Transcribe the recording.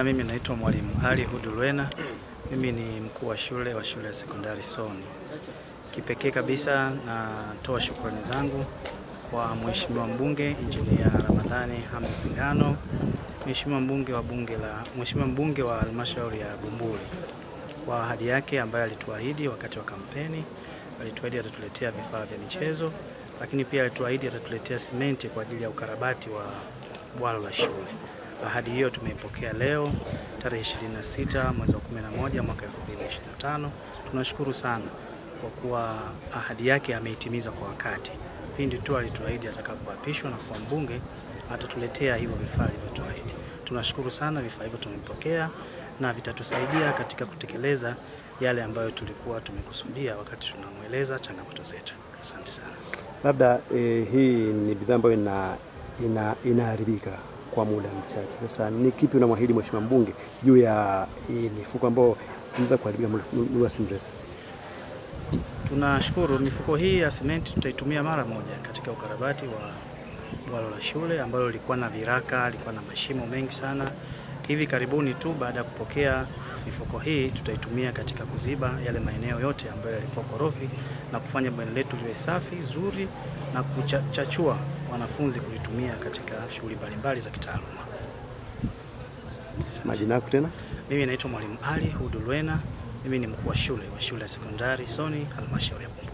mimi naitwa Mwalimu Ali Hudulwena. Mimi ni mkuu wa shule ya sekondari Soni. Kipekee kabisa natoa shukrani zangu kwa Mheshimiwa Mbunge Injinia Ramadhani Hamis Ngano, Mheshimiwa Mbunge wa halmashauri ya Bumbuli kwa ahadi yake ambayo alituahidi wakati wa kampeni. Alituahidi atatuletea vifaa vya michezo, lakini pia alituahidi atatuletea simenti kwa ajili ya ukarabati wa bwalo la shule. Ahadi hiyo tumeipokea leo tarehe 26 mwezi wa 11 mwaka 2025. Tunashukuru sana kwa kuwa ahadi yake ameitimiza kwa wakati. Pindi tu alituahidi atakapoapishwa na kuwa mbunge atatuletea hivyo vifaa alivyotuahidi. Tunashukuru sana, vifaa hivyo tumepokea na vitatusaidia katika kutekeleza yale ambayo tulikuwa tumekusudia wakati tunamueleza changamoto zetu. Asante sana. Labda hii ni bidhaa ambayo inaharibika kwa muda mchache. Sasa ni kipi unamwahidi Mheshimiwa Mbunge juu ya hii mifuko ambayo inaweza kuharibika muda si mrefu? Tunashukuru, mifuko hii ya simenti tutaitumia mara moja katika ukarabati wa bwalo la shule ambalo lilikuwa na viraka, lilikuwa na mashimo mengi sana. Hivi karibuni tu baada ya kupokea mifuko hii tutaitumia katika kuziba yale maeneo yote ambayo yalikuwa korofi na kufanya bweni letu liwe safi, zuri na kuchachua wanafunzi kulitumia katika shughuli mbalimbali za kitaaluma. Majina yako tena? Mimi naitwa Mwalimu Ali Hudulwena. Mimi ni mkuu wa shule ya sekondari Soni, halmashauri ya Bumbuli.